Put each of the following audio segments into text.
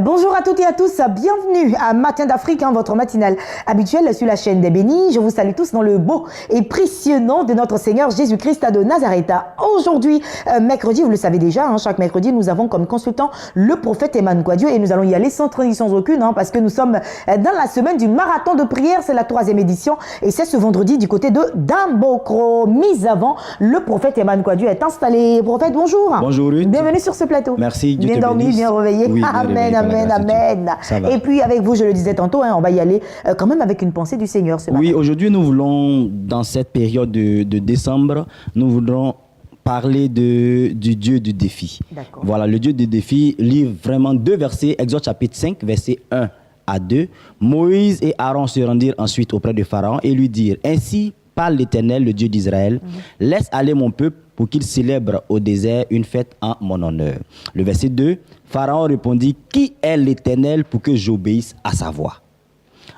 Bonjour à toutes et à tous, bienvenue à Matin d'Afrique, votre matinale habituelle sur la chaîne des bénis. Je vous salue tous dans le beau et précieux nom de notre Seigneur Jésus-Christ de Nazareth. Aujourd'hui, mercredi, vous le savez déjà, chaque mercredi, nous avons comme consultant le prophète Emmanuel Gwadio et nous allons y aller sans transition aucune parce que nous sommes dans la semaine du marathon de prière, c'est la 3e édition et c'est ce vendredi du côté de Dambokro. Mis avant, le prophète Emmanuel Gwadio est installé. Prophète, bonjour. Bonjour Ruth. Bienvenue sur ce plateau. Merci. Dieu bien te dormi, bénisse. bien réveillé. Oui, Amen, amen, amen. Et puis avec vous, je le disais tantôt, on va y aller quand même avec une pensée du Seigneur ce matin. Oui, aujourd'hui nous voulons, dans cette période de décembre, nous voudrons parler du Dieu du défi. Voilà, le Dieu du défi livre vraiment 2 versets, Exode chapitre 5, versets 1 à 2. Moïse et Aaron se rendirent ensuite auprès de Pharaon et lui dirent, ainsi parle l'Éternel, le Dieu d'Israël, laisse aller mon peuple pour qu'il célèbre au désert une fête en mon honneur. Le verset 2, Pharaon répondit, qui est l'Éternel pour que j'obéisse à sa voix?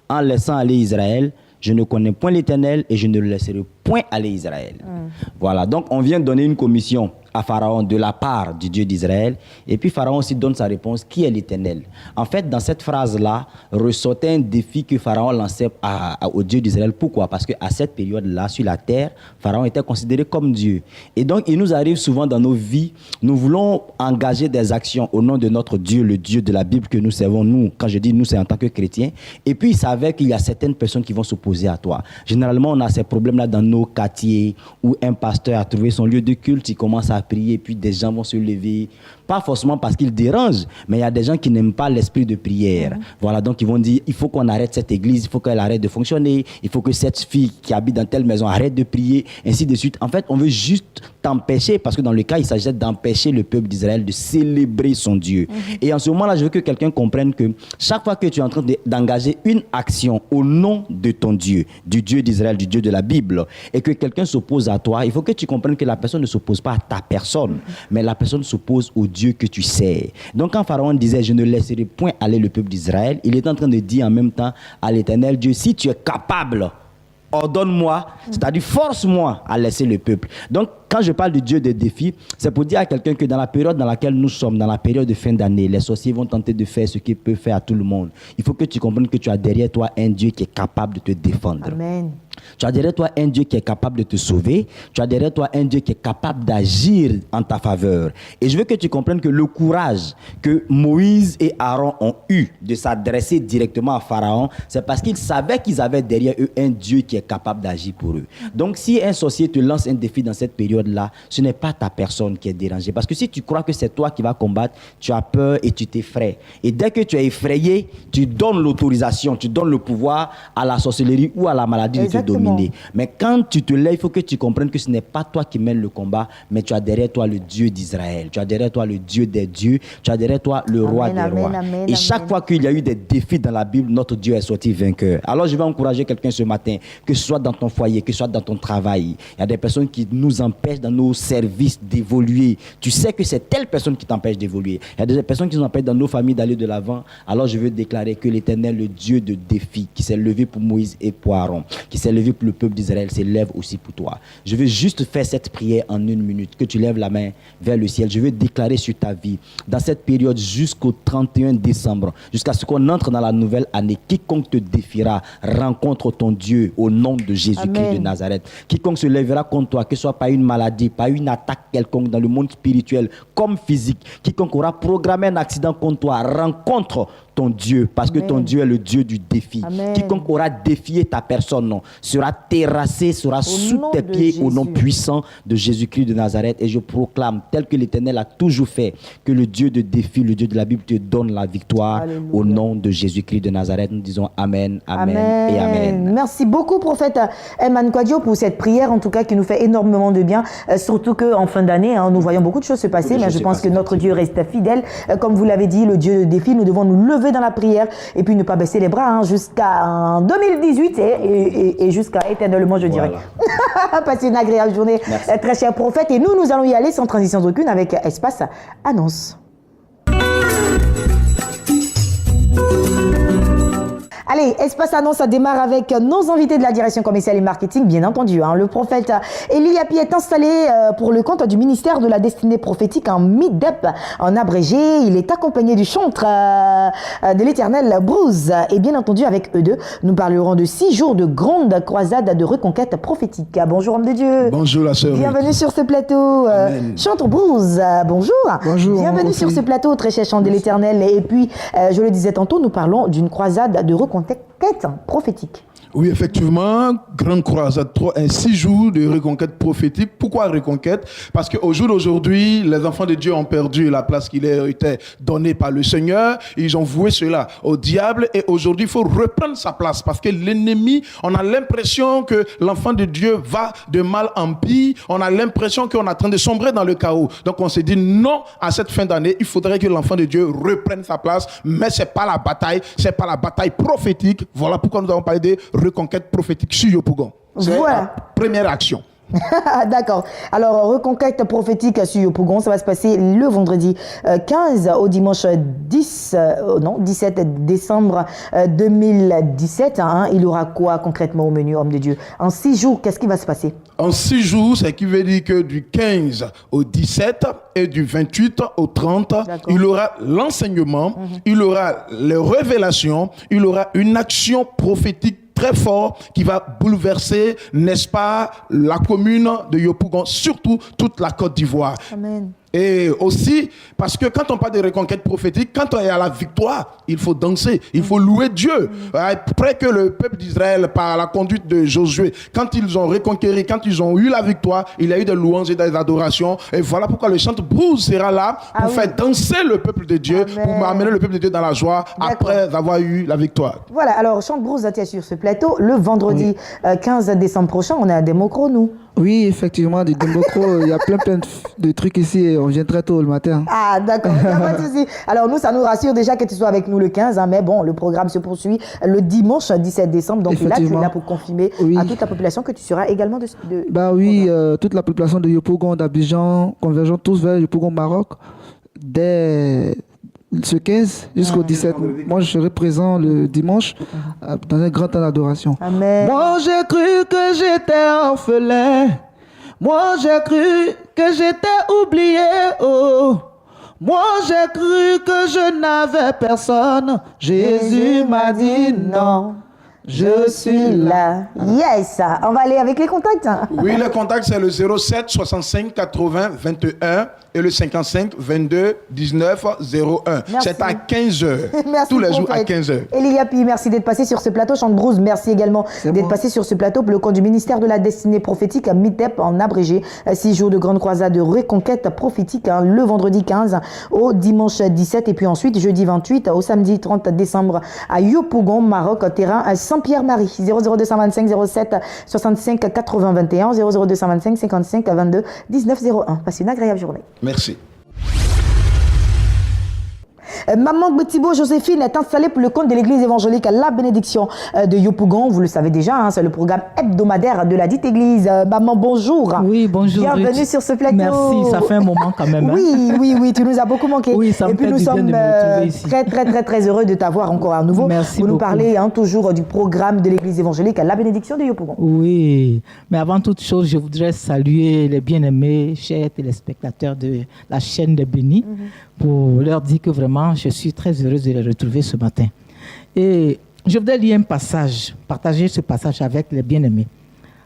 En laissant aller Israël, je ne connais point l'Éternel et je ne le laisserai point aller Israël. Voilà, donc on vient donner une commission à Pharaon de la part du Dieu d'Israël. Et puis Pharaon aussi donne sa réponse, qui est l'Éternel? En fait, dans cette phrase-là, ressortait un défi que Pharaon lançait au Dieu d'Israël. Pourquoi? Parce qu'à cette période-là, sur la terre, Pharaon était considéré comme Dieu. Et donc, il nous arrive souvent dans nos vies, nous voulons engager des actions au nom de notre Dieu, le Dieu de la Bible que nous servons, nous. Quand je dis nous, c'est en tant que chrétiens. Et puis, il s'avère qu'il y a certaines personnes qui vont s'opposer à toi. Généralement, on a ces problèmes-là dans nos quartiers où un pasteur a trouvé son lieu de culte, il commence à prier, et puis des gens vont se lever, pas forcément parce qu'ils dérangent, mais il y a des gens qui n'aiment pas l'esprit de prière. Voilà, donc ils vont dire, il faut qu'on arrête cette église, il faut qu'elle arrête de fonctionner, il faut que cette fille qui habite dans telle maison arrête de prier, ainsi de suite. En fait, on veut juste t'empêcher, parce que dans le cas, il s'agissait d'empêcher le peuple d'Israël de célébrer son Dieu. Et en ce moment-là, je veux que quelqu'un comprenne que chaque fois que tu es en train d'engager une action au nom de ton Dieu, du Dieu d'Israël, du Dieu de la Bible, et que quelqu'un s'oppose à toi, il faut que tu comprennes que la personne ne s'oppose pas à ta personne, mais la personne s'oppose au Dieu que tu sais. Donc quand Pharaon disait, je ne laisserai point aller le peuple d'Israël, il est en train de dire en même temps à l'Éternel Dieu, si tu es capable, ordonne-moi, c'est-à-dire force-moi à laisser le peuple. Donc, quand je parle du Dieu des défis, c'est pour dire à quelqu'un que dans la période dans laquelle nous sommes, dans la période de fin d'année, les sorciers vont tenter de faire ce qu'ils peuvent faire à tout le monde. Il faut que tu comprennes que tu as derrière toi un Dieu qui est capable de te défendre. Amen. Tu as derrière toi un Dieu qui est capable de te sauver. Tu as derrière toi un Dieu qui est capable d'agir en ta faveur. Et je veux que tu comprennes que le courage que Moïse et Aaron ont eu de s'adresser directement à Pharaon, c'est parce qu'ils savaient qu'ils avaient derrière eux un Dieu qui est capable d'agir pour eux. Donc si un sorcier te lance un défi dans cette période-là, ce n'est pas ta personne qui est dérangée. Parce que si tu crois que c'est toi qui vas combattre, tu as peur et tu t'effraies. Et dès que tu es effrayé, tu donnes l'autorisation, tu donnes le pouvoir à la sorcellerie ou à la maladie de te dominer. Mais quand tu te lèves, il faut que tu comprennes que ce n'est pas toi qui mènes le combat, mais tu as derrière toi le Dieu d'Israël. Tu as derrière toi le Dieu des dieux. Tu as derrière toi le roi des rois. Et chaque fois qu'il y a eu des défis dans la Bible, notre Dieu est sorti vainqueur. Alors je vais encourager quelqu'un ce matin, que ce soit dans ton foyer, que ce soit dans ton travail. Il y a des personnes qui nous empêchent dans nos services d'évoluer. Tu sais que c'est telle personne qui t'empêche d'évoluer. Il y a des personnes qui nous empêchent dans nos familles d'aller de l'avant. Alors je veux déclarer que l'Éternel, le Dieu de défi, qui s'est levé pour Moïse et pour Aaron, qui s'est levé pour le peuple d'Israël, s'élève aussi pour toi. Je veux juste faire cette prière en 1 minute, que tu lèves la main vers le ciel. Je veux déclarer sur ta vie, dans cette période jusqu'au 31 décembre, jusqu'à ce qu'on entre dans la nouvelle année, quiconque te défiera, rencontre ton Dieu au nom de Jésus-Christ de Nazareth. Quiconque se lèvera contre toi, que ce soit par une maladie, par une attaque quelconque dans le monde spirituel comme physique, quiconque aura programmé un accident contre toi, rencontre ton Dieu, parce que ton Dieu est le Dieu du défi. Quiconque aura défié ta personne sera terrassé, sera sous tes pieds au nom puissant de Jésus-Christ de Nazareth. Et je proclame, tel que l'Éternel a toujours fait, que le Dieu de défi, le Dieu de la Bible te donne la victoire. Alléluia. Au nom de Jésus-Christ de Nazareth. Nous disons Amen, Amen, Amen et Amen. Merci beaucoup, prophète Emmanuel Gwadio, pour cette prière, en tout cas, qui nous fait énormément de bien. Surtout qu'en fin d'année, nous voyons beaucoup de choses se passer, mais je pense que notre Dieu reste fidèle. Comme vous l'avez dit, le Dieu de défi, nous devons nous lever dans la prière et puis ne pas baisser les bras jusqu'à 2018 et jusqu'à éternellement, je dirais. Passez une agréable journée, très cher prophète. Et nous allons y aller sans transition aucune avec Espace Annonce. Allez, Espace Annonce, ça démarre avec nos invités de la direction commerciale et marketing, bien entendu. Le prophète Eli Yapi est installé pour le compte du ministère de la destinée prophétique en MIDEP, en abrégé. Il est accompagné du chantre de l'Éternel, Bruce. Et bien entendu, avec eux deux, nous parlerons de 6 jours de grande croisade de reconquête prophétique. Bonjour, homme de Dieu. Bonjour, la sœur. Bienvenue sur ce plateau. Chantre Bruce, bonjour. Bonjour. Bienvenue sur ce plateau, très cher chant de l'Éternel. Et puis, je le disais tantôt, nous parlons d'une croisade de reconquête prophétique. Oui, effectivement, grande croisade, 6 jours de reconquête prophétique. Pourquoi reconquête? Parce qu'au jour d'aujourd'hui, les enfants de Dieu ont perdu la place qui leur était donnée par le Seigneur. Ils ont voué cela au diable et aujourd'hui, il faut reprendre sa place parce que l'ennemi, on a l'impression que l'enfant de Dieu va de mal en pire. On a l'impression qu'on est en train de sombrer dans le chaos. Donc, on s'est dit non, à cette fin d'année, il faudrait que l'enfant de Dieu reprenne sa place. Mais c'est pas la bataille, c'est pas la bataille prophétique. Voilà pourquoi nous avons parlé de reconquête prophétique sur Yopougon. C'est la première action. D'accord. Alors, reconquête prophétique sur Yopougon, ça va se passer le vendredi 15 au dimanche 17 décembre 2017. Il y aura quoi concrètement au menu, homme de Dieu? En 6 jours, qu'est-ce qui va se passer? En 6 jours, c'est qui veut dire que du 15 au 17 et du 28 au 30, il y aura l'enseignement, il y aura les révélations, il y aura une action prophétique très fort qui va bouleverser, n'est-ce pas, la commune de Yopougon, surtout toute la Côte d'Ivoire. Amen. Et aussi, parce que quand on parle de reconquête prophétique, quand on est à la victoire, il faut danser, il faut louer Dieu. Après que le peuple d'Israël, par la conduite de Josué, quand ils ont reconquéri, quand ils ont eu la victoire, il y a eu des louanges et des adorations. Et voilà pourquoi le chanteur Bruce sera là pour faire danser le peuple de Dieu, pour amener le peuple de Dieu dans la joie après avoir eu la victoire. Voilà, alors chante Bruce était sur ce plateau le vendredi 15 décembre prochain. On est à Democro, nous. Oui, effectivement, du Democro, il y a plein de trucs ici. On vient très tôt le matin. Ah, d'accord, pas de souci. Alors nous, ça nous rassure déjà que tu sois avec nous le 15, mais bon, le programme se poursuit le dimanche 17 décembre. Donc là, tu es là pour confirmer à toute la population que tu seras également de bah oui, toute la population de Yopougon, d'Abidjan, convergeant tous vers Yopougon, Maroc, dès ce 15 jusqu'au 17. Moi, je serai présent le dimanche dans un grand temps d'adoration. Amen. Moi, j'ai cru que j'étais orphelin. Moi, j'ai cru que j'étais oublié. Oh. Moi, j'ai cru que je n'avais personne. Jésus m'a dit non. Je suis là. Yes. On va aller avec les contacts. Oui, le contact, c'est le 07 65 80 21 et le 55 22 19 01. C'est à 15h. Merci, tous les jours à 15h. Eli Yapi, merci d'être passé sur ce plateau. Chante Bruce, merci également d'être passé sur ce plateau pour le compte du ministère de la destinée prophétique à MIDEP en abrégé. 6 jours de grande croisade de reconquête prophétique le vendredi 15 au dimanche 17 et puis ensuite jeudi 28 au samedi 30 décembre à Yopougon, Maroc, terrain à Saint-Pierre-Marie. 00225 07 65 80 21 00225 55 22 19 01. Passez une agréable journée. Merci. Maman Thibault Joséphine est installée pour le compte de l'église évangélique La Bénédiction de Yopougon. Vous le savez déjà, c'est le programme hebdomadaire de la dite église. Maman, bonjour. Oui, bonjour. Bienvenue sur ce plateau. Merci, ça fait un moment quand même. Oui, tu nous as beaucoup manqué. Oui, ça me fait du bien de me retrouver ici. Très heureux de t'avoir encore à nouveau. Merci pour nous beaucoup. parler toujours du programme de l'église évangélique La Bénédiction de Yopougon. Oui, mais avant toute chose, je voudrais saluer les bien-aimés, chers téléspectateurs de la chaîne des Bénis, pour leur dire que vraiment, je suis très heureuse de les retrouver ce matin. Et je voudrais lire un passage, partager ce passage avec les bien-aimés.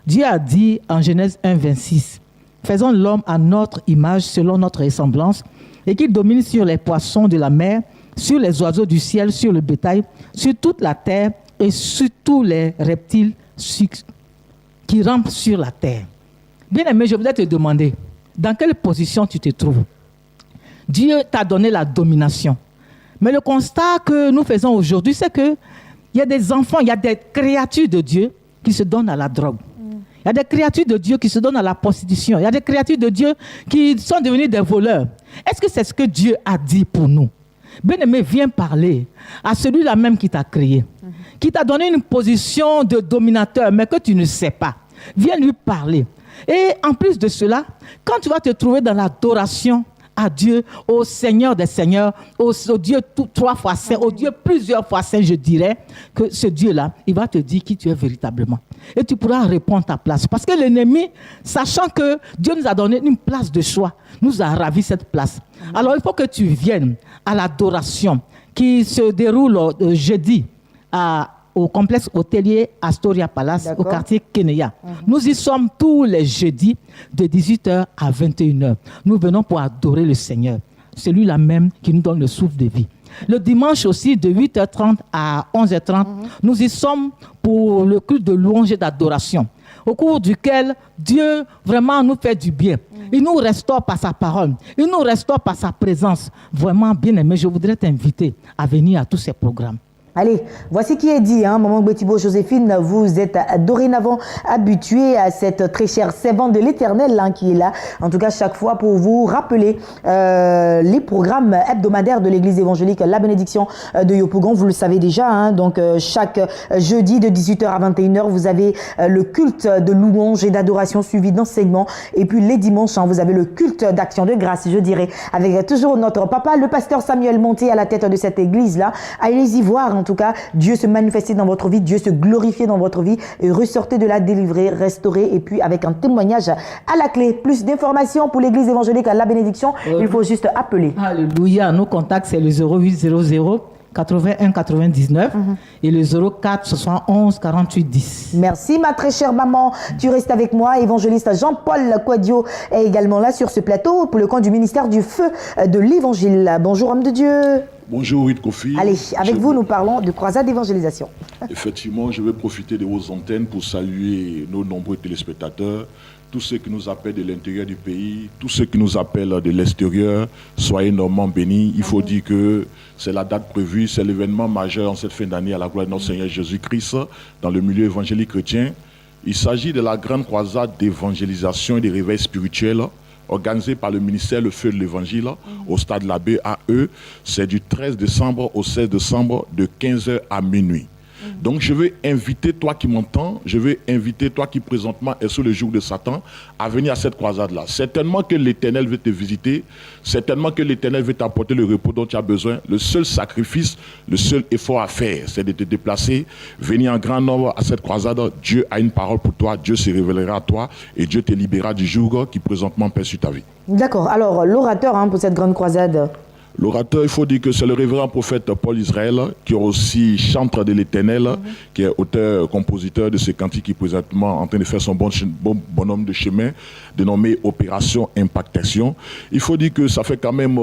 Dieu a dit en Genèse 1, 26, « Faisons l'homme à notre image, selon notre ressemblance, et qu'il domine sur les poissons de la mer, sur les oiseaux du ciel, sur le bétail, sur toute la terre et sur tous les reptiles qui rampent sur la terre. » Bien-aimé, je voudrais te demander, dans quelle position tu te trouves? Dieu t'a donné la domination. Mais le constat que nous faisons aujourd'hui, c'est qu'il y a des enfants, il y a des créatures de Dieu qui se donnent à la drogue. Il y a des créatures de Dieu qui se donnent à la prostitution. Il y a des créatures de Dieu qui sont devenues des voleurs. Est-ce que c'est ce que Dieu a dit pour nous? Bien-aimé, viens parler à celui-là même qui t'a créé, qui t'a donné une position de dominateur, mais que tu ne sais pas. Viens lui parler. Et en plus de cela, quand tu vas te trouver dans l'adoration, à Dieu, au Seigneur des Seigneurs, au Dieu 3 fois saint, au Dieu plusieurs fois saint, je dirais, que ce Dieu-là, il va te dire qui tu es véritablement. Et tu pourras répondre ta place. Parce que l'ennemi, sachant que Dieu nous a donné une place de choix, nous a ravi cette place. Alors il faut que tu viennes à l'adoration qui se déroule jeudi au complexe hôtelier Astoria Palace, au quartier Kenya. Nous y sommes tous les jeudis de 18h à 21h. Nous venons pour adorer le Seigneur, celui-là même qui nous donne le souffle de vie. Le dimanche aussi, de 8h30 à 11h30, nous y sommes pour le culte de louange et d'adoration, au cours duquel Dieu vraiment nous fait du bien. Il nous restaure par sa parole. Il nous restaure par sa présence. Vraiment, bien aimé, je voudrais t'inviter à venir à tous ces programmes. Allez, voici qui est dit, Maman Gbetibo Joséphine, vous êtes dorénavant habituée à cette très chère servante de l'Éternel qui est là, en tout cas chaque fois pour vous rappeler les programmes hebdomadaires de l'Église évangélique La Bénédiction de Yopougon. Vous le savez déjà, donc chaque jeudi de 18h à 21h, vous avez le culte de louange et d'adoration suivi d'enseignement, et puis les dimanches, vous avez le culte d'action de grâce, je dirais, avec toujours notre papa, le pasteur Samuel Monté à la tête de cette église-là. Allez-y voir, en tout cas, Dieu se manifester dans votre vie, Dieu se glorifier dans votre vie, et ressortez de là délivré, restauré, et puis avec un témoignage à la clé. Plus d'informations pour l'église évangélique à La Bénédiction, il faut juste appeler. Alléluia, nos contacts c'est le 0800 81 99 et le 04 71 48 10. Merci ma très chère maman, tu restes avec moi. Évangéliste Jean-Paul Quadio est également là sur ce plateau pour le compte du ministère du Feu de l'Évangile. Bonjour homme de Dieu. Bonjour Ruth Kofi. Allez, avec vous nous parlons de croisade d'évangélisation. Effectivement, je vais profiter de vos antennes pour saluer nos nombreux téléspectateurs, tous ceux qui nous appellent de l'intérieur du pays, tous ceux qui nous appellent de l'extérieur. Soyez énormément bénis. Il faut dire que c'est la date prévue, c'est l'événement majeur en cette fin d'année à la gloire de notre Seigneur Jésus-Christ dans le milieu évangélique chrétien. Il s'agit de la grande croisade d'évangélisation et de réveil spirituel organisée par le ministère Le Feu de l'Évangile au stade de la BAE. C'est du 13 décembre au 16 décembre de 15h à minuit. Donc je vais inviter toi qui m'entends, je vais inviter toi qui présentement est sous le joug de Satan à venir à cette croisade-là. Certainement que l'Éternel veut te visiter, certainement que l'Éternel veut t'apporter le repos dont tu as besoin. Le seul sacrifice, le seul effort à faire, c'est de te déplacer, venir en grand nombre à cette croisade. Dieu a une parole pour toi, Dieu se révélera à toi et Dieu te libérera du joug qui présentement pèse sur ta vie. D'accord, alors l'orateur pour cette grande croisade. L'orateur, il faut dire que c'est le révérend prophète Paul Israël, qui est aussi chantre de l'Éternel, qui est auteur-compositeur de ce cantique qui est présentement en train de faire son bonhomme de chemin, dénommé Opération Impactation. Il faut dire que ça fait quand même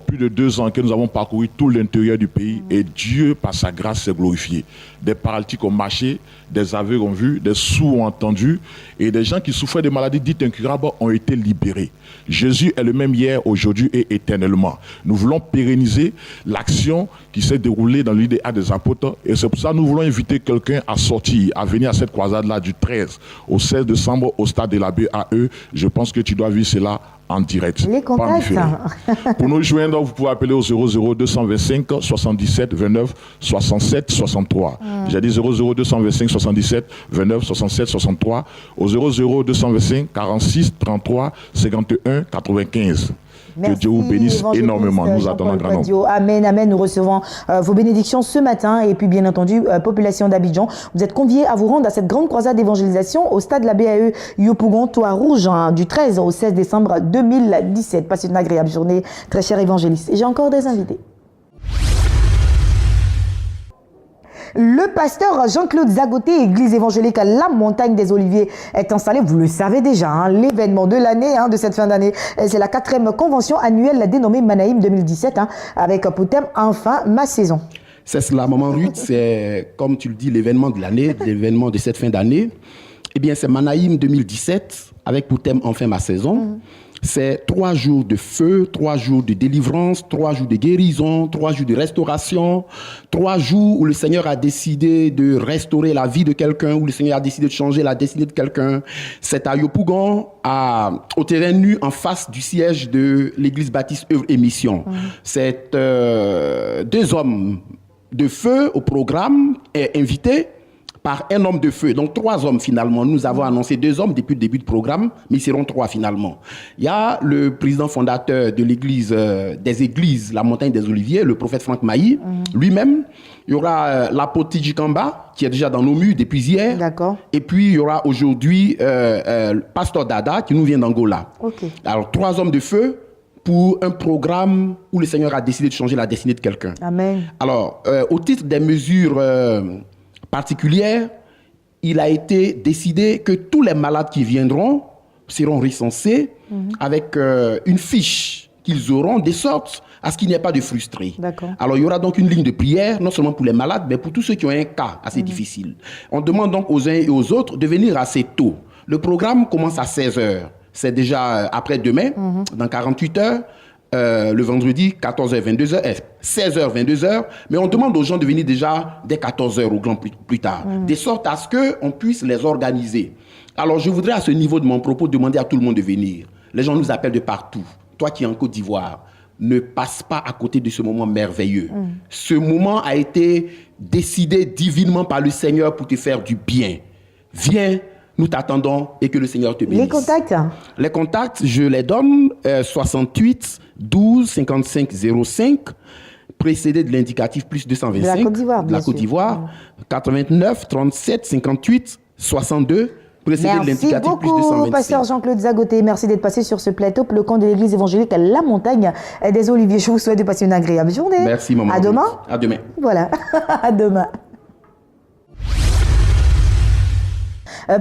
plus de 2 ans que nous avons parcouru tout l'intérieur du pays et Dieu, par sa grâce, s'est glorifié. Des paralytiques ont marché, des aveugles ont vu, des sourds ont entendu et des gens qui souffraient de maladies dites incurables ont été libérés. Jésus est le même hier, aujourd'hui et éternellement. Nous voulons pérenniser l'action qui s'est déroulée dans l'idée des apôtres et c'est pour ça que nous voulons inviter quelqu'un à sortir, à venir à cette croisade-là du 13 au 16 décembre au stade de la BAE. Je pense que tu dois vivre cela en direct. Les contacts. Pour nous joindre, vous pouvez appeler au 00 225 77 29 67 63. J'ai dit 00 225 77 29 67 63 au 00 225 46 33 51 95. Merci, que Dieu vous bénisse énormément. Nous attendons grand nombre. Amen, amen. Nous recevons vos bénédictions ce matin. Et puis, bien entendu, population d'Abidjan, vous êtes conviés à vous rendre à cette grande croisade d'évangélisation au stade de la BAE Yopougon, Toit Rouge, du 13 au 16 décembre 2017. Passez une agréable journée, très cher évangéliste. Et j'ai encore des invités. Le pasteur Jean-Claude Zagoté, église évangélique à La Montagne des Oliviers, est installé. Vous le savez déjà, l'événement de l'année, de cette fin d'année. C'est la 4e convention annuelle dénommée Manaïm 2017, avec pour thème Enfin ma saison. C'est cela, Maman Ruth. C'est, comme tu le dis, l'événement de l'année, l'événement de cette fin d'année. Eh bien, c'est Manaïm 2017, avec pour thème Enfin ma saison. C'est 3 jours de feu, 3 jours de délivrance, 3 jours de guérison, 3 jours de restauration, 3 jours où le Seigneur a décidé de restaurer la vie de quelqu'un, où le Seigneur a décidé de changer la destinée de quelqu'un. C'est à Yopougon, au terrain nu, en face du siège de l'église baptiste Œuvre et Mission. C'est 2 hommes de feu au programme invités par un homme de feu. Donc 3 hommes finalement. Nous avons annoncé 2 hommes depuis le début du programme, mais ils seront 3 finalement. Il y a le président fondateur de l'église, des églises, la montagne des Oliviers, le prophète Franck Mailly, lui-même. Il y aura l'apôtre Tidji Kamba, qui est déjà dans nos murs depuis hier. D'accord. Et puis il y aura aujourd'hui le pasteur Dada, qui nous vient d'Angola. Ok. Alors 3 hommes de feu pour un programme où le Seigneur a décidé de changer la destinée de quelqu'un. Amen. Alors, au titre des mesures particulières, il a été décidé que tous les malades qui viendront seront recensés avec une fiche qu'ils auront, de sorte à ce qu'il n'y ait pas de frustrés. D'accord. Alors, il y aura donc une ligne de prière, non seulement pour les malades, mais pour tous ceux qui ont un cas assez difficile. On demande donc aux uns et aux autres de venir assez tôt. Le programme commence à 16h. C'est déjà après-demain, dans 48 heures, le vendredi, 14h, 22h, 16h, 22h. Mais on demande aux gens de venir déjà dès 14h au grand plus tard, de sorte à ce qu'on puisse les organiser. Alors, je voudrais à ce niveau de mon propos demander à tout le monde de venir. Les gens nous appellent de partout. Toi qui es en Côte d'Ivoire, ne passe pas à côté de ce moment merveilleux. Ce moment a été décidé divinement par le Seigneur pour te faire du bien. Viens. Nous t'attendons et que le Seigneur te bénisse. Les contacts? Les contacts, je les donne 68 12 55 05, précédé de l'indicatif plus 225. De la Côte d'Ivoire, de la bien Côte sûr. d'Ivoire. 89 37 58 62, précédé de Merci l'indicatif plus beaucoup, 225. pasteur Jean-Claude Zagoté. Merci d'être passé sur ce plateau pour le camp de l'église évangélique à La Montagne des Oliviers. Je vous souhaite de passer une agréable journée. Merci, maman. À demain. À demain. Voilà, à demain.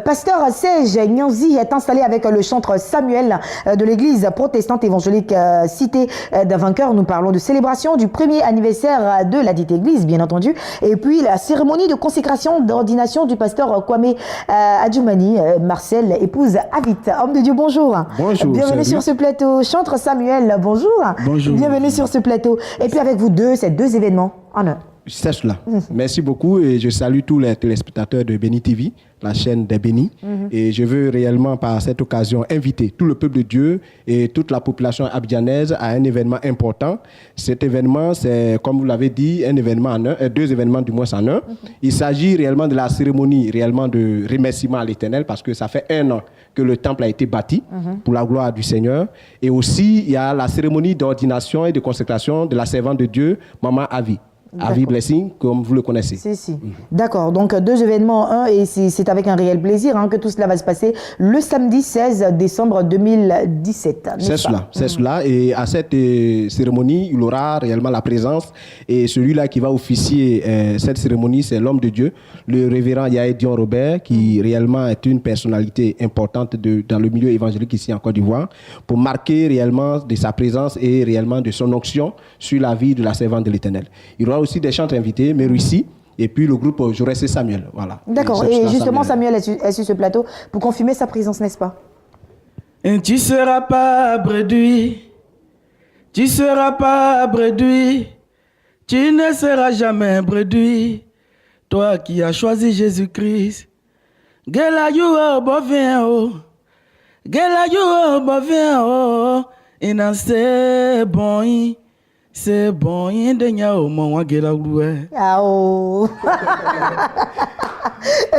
Pasteur Serge Nyanzi est installé avec le chantre Samuel de l'église protestante évangélique Cité d'un vainqueur. Nous parlons de célébration du premier anniversaire de la dite église, bien entendu. Et puis la cérémonie de consécration d'ordination du pasteur Kwame Adjoumani, Marcel, épouse Avit. Homme de Dieu, bonjour. Bonjour. Bienvenue sur ce plateau. Chantre Samuel, bonjour. Bonjour. Bienvenue sur ce plateau. Et puis avec vous deux, ces 2 événements en un. C'est cela. Merci beaucoup et je salue tous les téléspectateurs de Béni TV, la chaîne des Bénis. Et je veux réellement par cette occasion inviter tout le peuple de Dieu et toute la population abidjanaise à un événement important. Cet événement, c'est, comme vous l'avez dit, un événement en un, 2 événements du moins en un. Il s'agit réellement de la cérémonie réellement de remerciement à l'Éternel parce que ça fait 1 an que le temple a été bâti pour la gloire du Seigneur. Et aussi, il y a la cérémonie d'ordination et de consécration de la servante de Dieu, Maman Avi. Avi Blessing, comme vous le connaissez. Si. D'accord, donc 2 événements, et c'est avec un réel plaisir que tout cela va se passer le samedi 16 décembre 2017. C'est cela. Et à cette cérémonie, il y aura réellement la présence. Et celui-là qui va officier cette cérémonie, c'est l'homme de Dieu, le révérend Yaé Dion Robert, qui réellement est une personnalité importante dans le milieu évangélique ici en Côte d'Ivoire, pour marquer réellement de sa présence et réellement de son onction sur la vie de la servante de l'Éternel. Il y aura aussi des chantres invités, Meruici, et puis le groupe Jaurès et Samuel. Voilà. D'accord, et justement Samuel est sur ce plateau pour confirmer sa présence, n'est-ce pas? Tu seras pas bredouille, tu seras pas bredouille, tu ne seras jamais bredouille, toi qui as choisi Jésus-Christ. Gela bovin oh, gela bovin oh, inanse bon. C'est bon, Ah oh.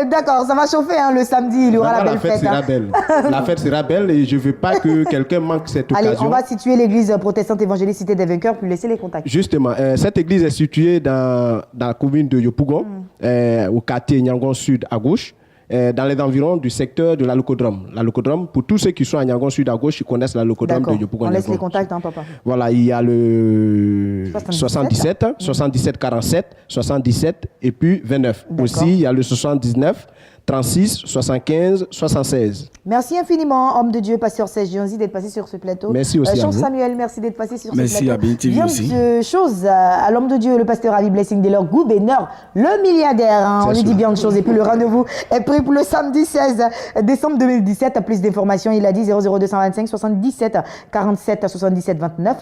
D'accord, ça va chauffer le samedi, il y aura la belle fête. Sera belle. La fête sera belle et je ne veux pas que quelqu'un manque cette occasion. Allez, on va situer l'église protestante évangélique Cité des Vainqueurs pour laisser les contacts. Justement, cette église est située dans la commune de Yopougon, au quartier Nyangon Sud à gauche. Dans les environs du secteur de la Locodrome. La Locodrome, pour tous ceux qui sont à Nyangon Sud à gauche, ils connaissent la Locodrome de Yopougon. On laisse les contacts, papa. Voilà, il y a le 77 47 77 et puis 29. Aussi, il y a le 79 36 75 76. Merci infiniment, homme de Dieu, pasteur Serge Nyanzi, d'être passé sur ce plateau. Merci aussi à vous. Samuel, merci d'être passé sur ce plateau. Merci à Béni TV aussi. Bien de choses à l'homme de Dieu, le pasteur Avi Blessing, de leur gouverneur, le milliardaire. On lui dit bien de choses. Et puis le rendez-vous est pris pour le samedi 16 décembre 2017. Plus d'informations, il a dit 00225 77 47 77 29,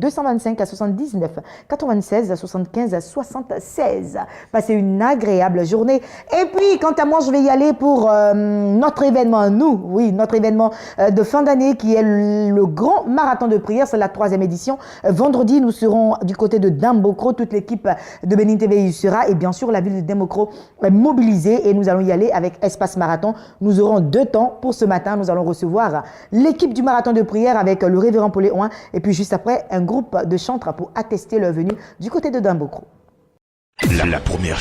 00225 79 96 75 76. Passez une agréable journée. Et puis, quant à moi, je vais vais y aller pour notre événement, notre événement de fin d'année qui est le grand marathon de prière. C'est la 3e édition. Vendredi, nous serons du côté de Dambokro. Toute l'équipe de Bénin TV y sera. Et bien sûr, la ville de Dambokro est mobilisée et nous allons y aller avec Espace Marathon. Nous aurons 2 temps pour ce matin. Nous allons recevoir l'équipe du marathon de prière avec le révérend Pauléon et puis juste après, un groupe de chantres pour attester leur venue du côté de Dambokro. La première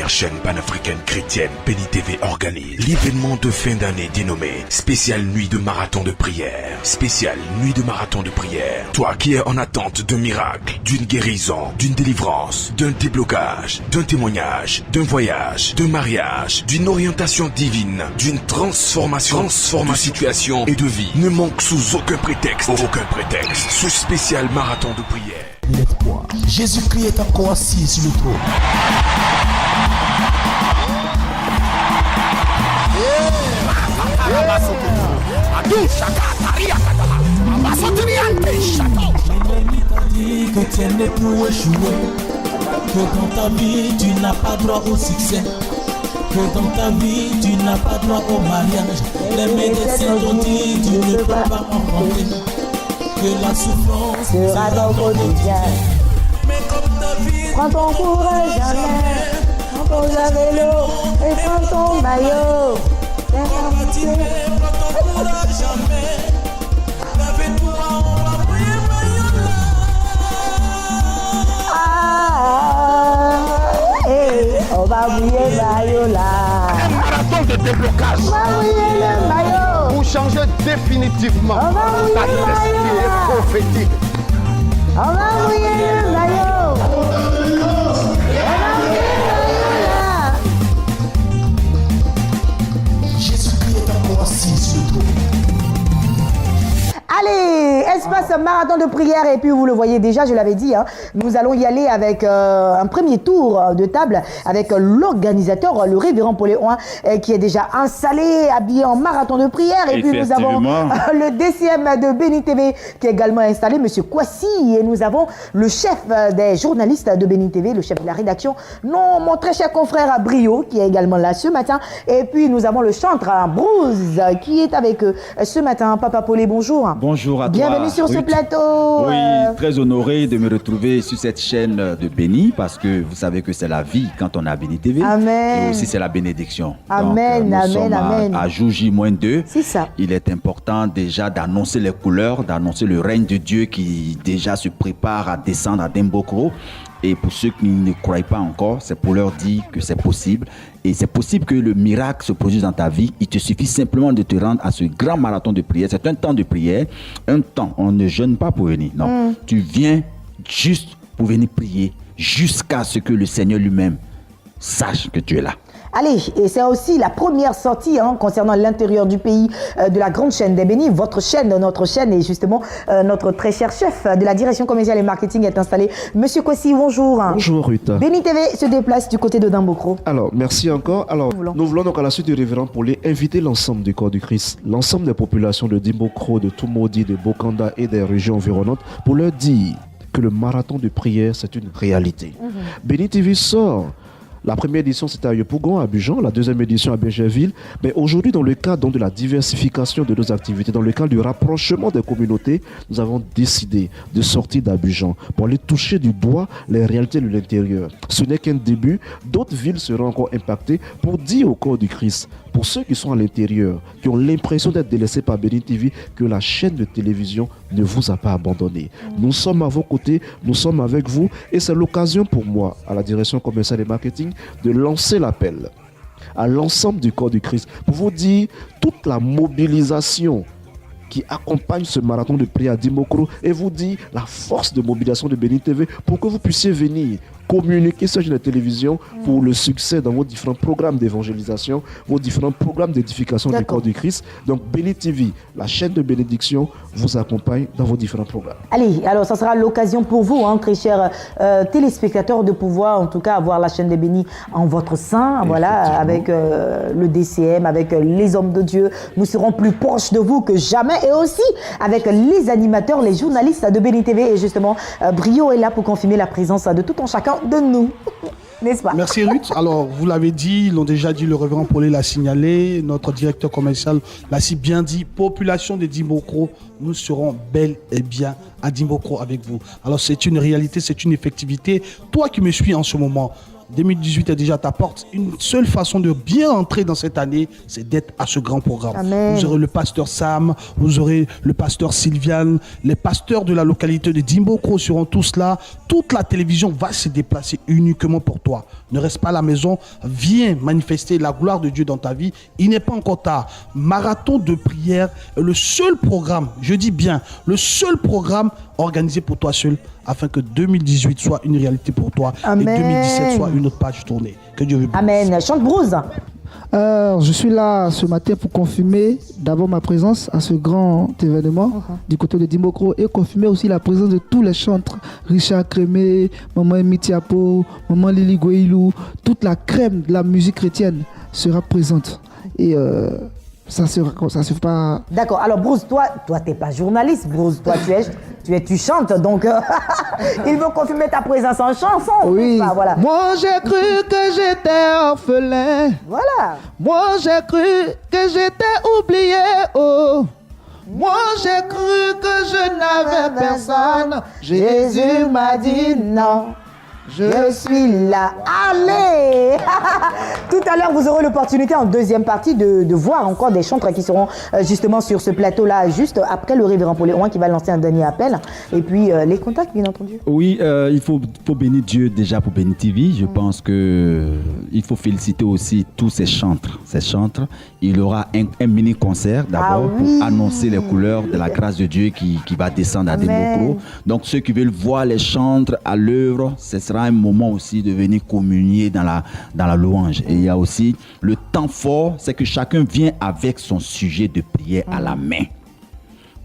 chaîne panafricaine chrétienne, Bénin TV organise l'événement de fin d'année dénommé Spéciale Nuit de Marathon de Prière. Spéciale Nuit de Marathon de Prière. Toi qui es en attente d'un miracle, d'une guérison, d'une délivrance, d'un déblocage, d'un témoignage, d'un voyage, d'un mariage, d'une orientation divine, d'une transformation de situation et de vie, ne manque sous aucun prétexte. Ce spécial marathon de prière. L'espoir. Jésus-Christ est encore assis sur le trône. Dit que tu n'es plus échoué, que dans ta vie tu n'as pas droit au succès, que dans ta vie tu n'as pas droit au mariage. Les médecins t'ont dit tu ne peux pas enfanter, que la souffrance sera dans ton quotidien. Mais comme ta vie, prends ton courage jamais, prends ton vélo et prends ton maillot. prends ton courage jamais. Lève-toi, on va prier On va mouiller le maillot là. Un marathon de déblocage. On va mouiller le maillot. Pour changer définitivement On va mouiller ta le destinée maillot. prophétique. On va mouiller le maillot. On va mouiller le maillot là. Jésus-Christ est encore assis sur le trône. Allez, espace marathon de prière et puis vous le voyez déjà, je l'avais dit, nous allons y aller avec un premier tour de table avec l'organisateur, le révérend Pauléon, qui est déjà installé, habillé en marathon de prière. Et puis nous avons le DCM de Bénin TV qui est également installé, Monsieur Kwasi. Et nous avons le chef des journalistes de Bénin TV, le chef de la rédaction, mon très cher confrère Brio, qui est également là ce matin. Et puis nous avons le chantre Bruce qui est avec eux ce matin. Papa Paulé, bonjour. Bonjour à toi. Bienvenue sur ce plateau. Oui, très honoré de me retrouver sur cette chaîne de Béni parce que vous savez que c'est la vie quand on est à Béni TV. Amen. Et aussi c'est la bénédiction. Amen, donc, nous sommes amen. à jour J-2. C'est ça. Il est important déjà d'annoncer les couleurs, d'annoncer le règne de Dieu qui déjà se prépare à descendre à Dambokro. Et pour ceux qui ne croient pas encore, c'est pour leur dire que c'est possible. Et c'est possible que le miracle se produise dans ta vie. Il te suffit simplement de te rendre à ce grand marathon de prière. C'est un temps de prière, un temps. On ne jeûne pas pour venir. Non, tu viens juste pour venir prier jusqu'à ce que le Seigneur lui-même sache que tu es là. Allez, et c'est aussi la première sortie concernant l'intérieur du pays de la grande chaîne des Bénis. Votre chaîne, notre chaîne, et justement notre très cher chef de la direction commerciale et marketing est installé. Monsieur Kwasi, bonjour. Bonjour Rita. Bénin TV se déplace du côté de Dambokro. Alors, merci encore. Alors, nous voulons donc à la suite du révérend Paulé inviter l'ensemble du corps du Christ, l'ensemble des populations de Dambokro, de Tumodi, de Bokanda et des régions environnantes pour leur dire que le marathon de prière, c'est une réalité. Bénin TV sort. La première édition, c'était à Yopougon, à Abidjan. La deuxième édition à Bégerville. Mais aujourd'hui, dans le cadre de la diversification de nos activités, dans le cadre du rapprochement des communautés, nous avons décidé de sortir d'Abidjan pour aller toucher du doigt les réalités de l'intérieur. Ce n'est qu'un début. D'autres villes seront encore impactées pour dire au corps du Christ, pour ceux qui sont à l'intérieur, qui ont l'impression d'être délaissés par Bénin TV, que la chaîne de télévision ne vous a pas abandonné. Nous sommes à vos côtés, nous sommes avec vous et c'est l'occasion pour moi, à la direction commerciale et marketing, de lancer l'appel à l'ensemble du corps du Christ pour vous dire toute la mobilisation qui accompagne ce marathon de prière à Dambokro et vous dire la force de mobilisation de Bénin TV pour que vous puissiez venir communiquer sur la télévision pour le succès dans vos différents programmes d'évangélisation, vos différents programmes d'édification du corps du Christ. Donc Bénin TV, la chaîne de bénédiction, vous accompagne dans vos différents programmes. Allez, alors ça sera l'occasion pour vous, très chers téléspectateurs, de pouvoir en tout cas avoir la chaîne des Bénis en votre sein, voilà, avec le DCM, avec les hommes de Dieu. Nous serons plus proches de vous que jamais et aussi avec les animateurs, les journalistes de Bénin TV. Et justement, Brio est là pour confirmer la présence de tout un chacun de nous. N'est-ce pas? Merci Ruth. Alors, vous l'avez dit, ils l'ont déjà dit, le révérend Paulet l'a signalé, notre directeur commercial l'a si bien dit, population de Dimbokro, nous serons bel et bien à Dimbokro avec vous. Alors, c'est une réalité, c'est une effectivité. Toi qui me suis en ce moment, 2018 est déjà à ta porte. Une seule façon de bien entrer dans cette année, c'est d'être à ce grand programme. Amen. Vous aurez le pasteur Sam, vous aurez le pasteur Sylviane, les pasteurs de la localité de Dimbokro seront tous là. Toute la télévision va se déplacer uniquement pour toi. Ne reste pas à la maison, viens manifester la gloire de Dieu dans ta vie. Il n'est pas encore tard. Marathon de prière est le seul programme, je dis bien, le seul programme organisé pour toi seul, afin que 2018 soit une réalité pour toi. Amen. Et 2017 soit une autre page tournée. Que Dieu vous bénisse. Amen. Chante Bruce. Je suis là ce matin pour confirmer d'abord ma présence à ce grand événement du côté de Dimbokro et confirmer aussi la présence de tous les chantres. Richard Crémé, Maman Emitiapo, Maman Lili Goïlou, toute la crème de la musique chrétienne sera présente. Et ça ne se pas... D'accord. Alors Bruce, toi t'es pas journaliste. Bruce, toi tu chantes. Donc il veut confirmer ta présence en chanson. Oui. Pas, voilà. Moi j'ai cru que j'étais orphelin. Voilà. Moi j'ai cru que j'étais oublié. Oh. Moi j'ai cru que je n'avais personne. Jésus m'a dit non. Je suis là. Allez. Tout à l'heure, vous aurez l'opportunité en deuxième partie de voir encore des chantres qui seront justement sur ce plateau-là, juste après le révérend Paulet qui va lancer un dernier appel. Et puis les contacts, bien entendu. Oui, il faut bénir Dieu déjà pour Béni TV. Je pense qu'il faut féliciter aussi tous ces chantres. Il y aura un mini-concert d'abord pour annoncer les couleurs de la grâce de Dieu qui va descendre à Dimbokro. Donc ceux qui veulent voir les chantres à l'œuvre, ce sera un moment aussi de venir communier dans la louange. Et il y a aussi le temps fort, c'est que chacun vient avec son sujet de prière à la main.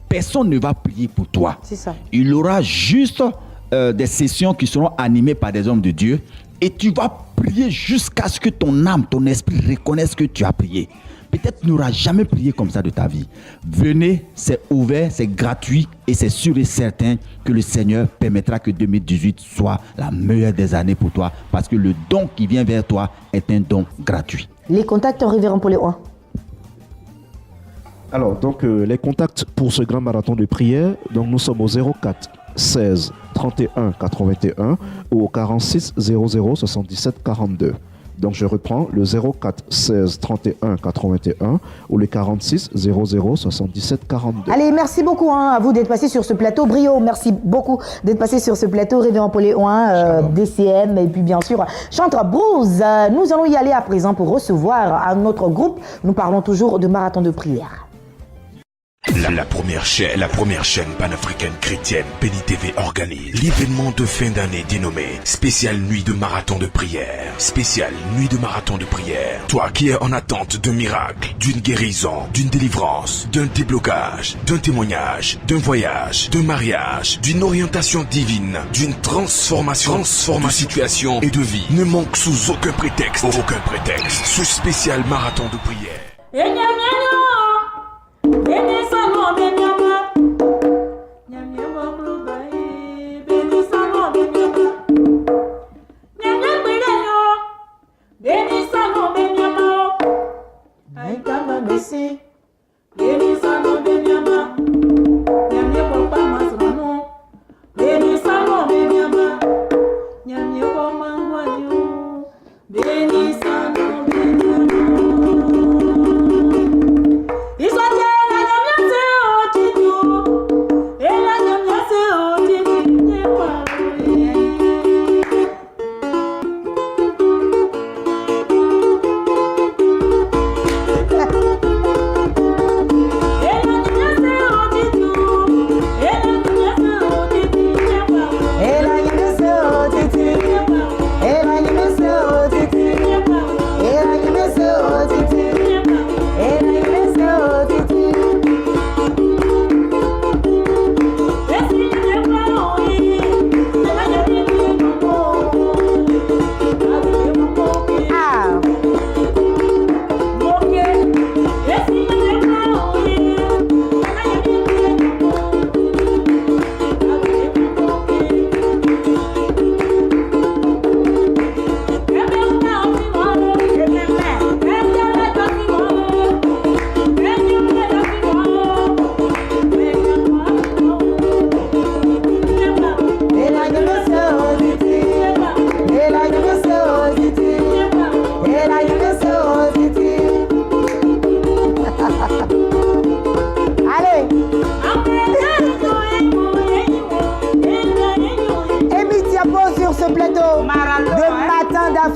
Personne ne va prier pour toi. C'est ça. Il y aura juste des sessions qui seront animées par des hommes de Dieu et tu vas prier jusqu'à ce que ton âme, ton esprit reconnaisse que tu as prié. Peut-être tu n'auras jamais prié comme ça de ta vie. Venez, c'est ouvert, c'est gratuit et c'est sûr et certain que le Seigneur permettra que 2018 soit la meilleure des années pour toi parce que le don qui vient vers toi est un don gratuit. Les contacts en révérend Paulet. Alors, donc, les contacts pour ce grand marathon de prière, donc nous sommes au 04 16 31 81 ou au 46 00 77 42. Donc je reprends le 04 16 31 81 ou le 46 00 77 42. Allez, merci beaucoup à vous d'être passé sur ce plateau. Brio, merci beaucoup d'être passé sur ce plateau. Révérend Paulet DCM et puis bien sûr chantre Bruce. Nous allons y aller à présent pour recevoir un autre groupe. Nous parlons toujours de marathon de prière. La première chaîne panafricaine chrétienne, Béni TV organise l'événement de fin d'année dénommé Spéciale Nuit de Marathon de Prière. Spéciale Nuit de Marathon de Prière. Toi qui es en attente d'un miracle, d'une guérison, d'une délivrance, d'un déblocage, d'un témoignage, d'un voyage, d'un mariage, d'une orientation divine, d'une transformation de situation et de vie, ne manque sous aucun prétexte. Ce spécial marathon de prière.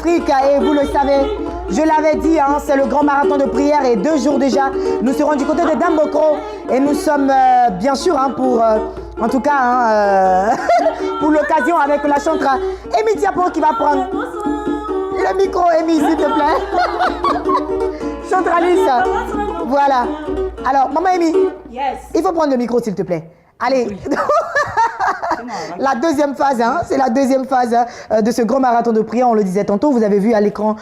d'Afrique et vous le savez, je l'avais dit, hein, c'est le grand marathon de prière et 2 jours déjà, nous serons du côté de Dambokro et nous sommes bien sûr pour, en tout cas, pour l'occasion avec la chanteuse Amy Diapo qui va prendre le micro. Amy, s'il te plaît. Chantralis, voilà. Alors, maman Amy, il faut prendre le micro s'il te plaît. Allez. Oui. La deuxième phase, hein, c'est la deuxième phase de ce grand marathon de prière. On le disait tantôt, vous avez vu à l'écran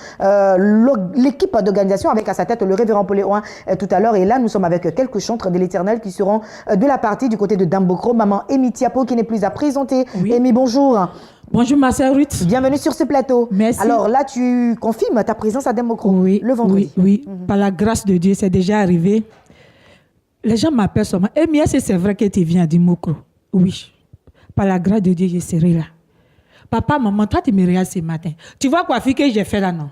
l'équipe d'organisation avec à sa tête le révérend Poléon tout à l'heure. Et là, nous sommes avec quelques chantres de l'Éternel qui seront de la partie du côté de Dambokro. Maman Amy Diapo qui n'est plus à présenter. Oui. Amy, bonjour. Bonjour ma sœur Ruth. Bienvenue sur ce plateau. Merci. Alors là, tu confirmes ta présence à Dambokro le vendredi. Oui. Par la grâce de Dieu, c'est déjà arrivé. Les gens m'appellent seulement. Amy, est-ce que c'est vrai que tu viens à Dambokro? Oui. Par la grâce de Dieu, je serai là. Papa, maman, toi, tu me regardes ce matin. Tu vois coiffure que j'ai fait là, non?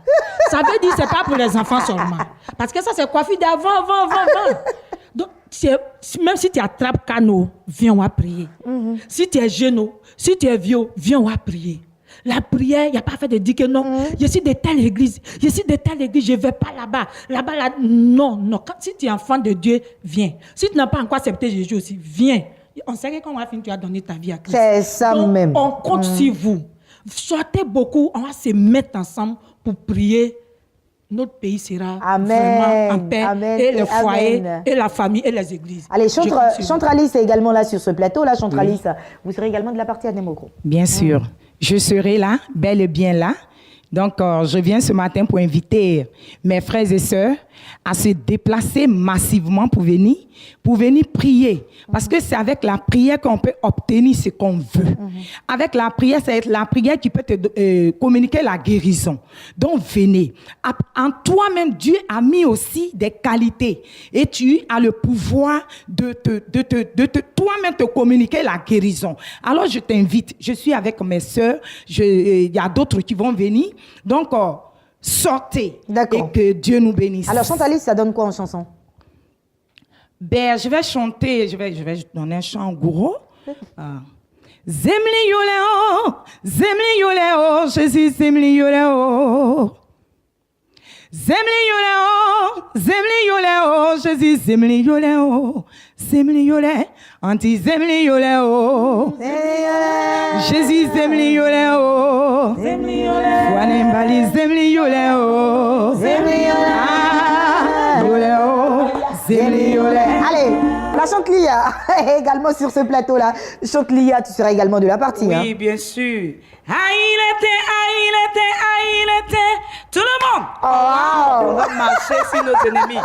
Ça veut dire que ce n'est pas pour les enfants seulement. Parce que ça, c'est coiffure d'avant. Donc, même si tu attrapes canot, viens, on va prier. Si tu es jeune, si tu es vieux, viens, on va prier. La prière, il n'y a pas fait de dire que non. Je suis de telle église, je ne vais pas là-bas. Là. Non. Si tu es enfant de Dieu, viens. Si tu n'as pas encore accepté Jésus aussi, viens. On sait que quand on va finir, tu as donné ta vie à Christ. C'est ça. Donc, même. On compte sur vous. Sortez beaucoup, on va se mettre ensemble pour prier. Notre pays sera vraiment en paix. Et le foyer, et la famille, et les églises. Allez, Chantralis est également là sur ce plateau. Là, Chantralis, vous serez également de la partie à Dambokro. Bien sûr. Je serai là, bel et bien là. Donc, je viens ce matin pour inviter mes frères et sœurs à se déplacer massivement pour venir prier. Parce que c'est avec la prière qu'on peut obtenir ce qu'on veut. Avec la prière, c'est la prière qui peut te communiquer la guérison. Donc, venez. En toi-même, Dieu a mis aussi des qualités. Et tu as le pouvoir de toi-même te communiquer la guérison. Alors, je t'invite. Je suis avec mes sœurs. Il y a d'autres qui vont venir. Donc, sortez. Et que Dieu nous bénisse. Alors, Chantralis, ça donne quoi en chanson? Ben, je vais chanter, je vais donner un chant en gourou. Zemli yoleo, Jésus zemli yoleo. Zemli yoleo, Jésus zemli yoleo. Zemli yoleo, anti zemli yoleo. Jésus zemli yoleo. Wanembali zemli yoleo. Allez, la Chantelia est également sur ce plateau-là. Chantelia, tu seras également de la partie. Oui, bien sûr. Il était, tout le monde. On va marcher sur nos ennemis.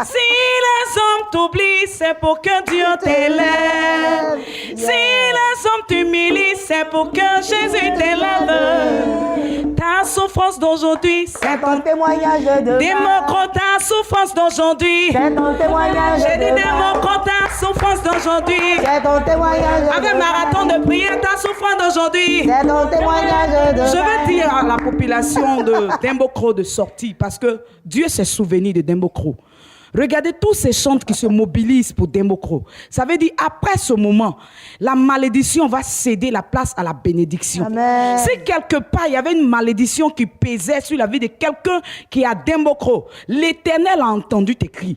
Si les hommes t'oublient, c'est pour que Dieu t'élève. Si les hommes t'humilient, c'est pour que Jésus t'élève. Ta souffrance d'aujourd'hui, c'est ton témoignage de Dambokro, ta souffrance d'aujourd'hui, c'est ton témoignage. J'ai dit Dambokro, ta souffrance d'aujourd'hui, c'est ton témoignage. Avec marathon de prière, ta souffrance d'aujourd'hui, c'est ton témoignage de Je vais dire à la population de Dambokro de sortir parce que Dieu s'est souvenu de Dambokro. Regardez tous ces chantres qui se mobilisent pour Dambokro. Ça veut dire, après ce moment, la malédiction va céder la place à la bénédiction. Amen. Si quelque part, il y avait une malédiction qui pesait sur la vie de quelqu'un qui est à Dambokro, l'Éternel a entendu tes cris.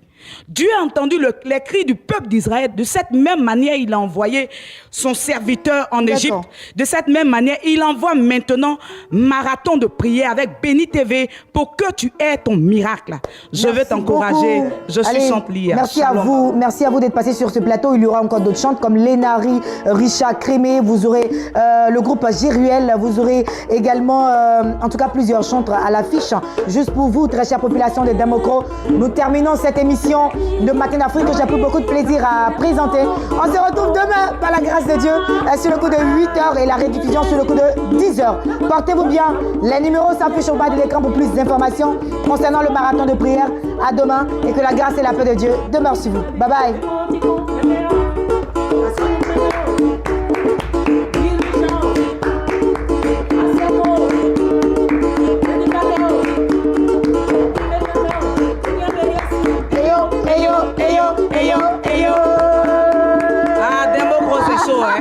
Dieu a entendu les cris du peuple d'Israël. De cette même manière, il a envoyé son serviteur en Égypte. De cette même manière, il envoie maintenant marathon de prière avec Béni TV pour que tu aies ton miracle. Je veux t'encourager. Je suis Chantelia. Merci à vous. Merci à vous d'être passé sur ce plateau. Il y aura encore d'autres chantes comme Lénari, Richard Crémé. Vous aurez le groupe Jéruel. Vous aurez également, en tout cas, plusieurs chantres à l'affiche. Juste pour vous, très chère population de Dambokro, nous terminons cette émission de Matin d'Afrique que j'ai pris beaucoup de plaisir à présenter. On se retrouve demain par la grâce de Dieu sur le coup de 8h et la rediffusion sur le coup de 10h. Portez-vous bien. Les numéros s'affichent au bas de l'écran pour plus d'informations concernant le marathon de prière. À demain et que la grâce et la paix de Dieu demeurent sur vous. Bye bye. Ah, Dambokro, c'est chaud, hein?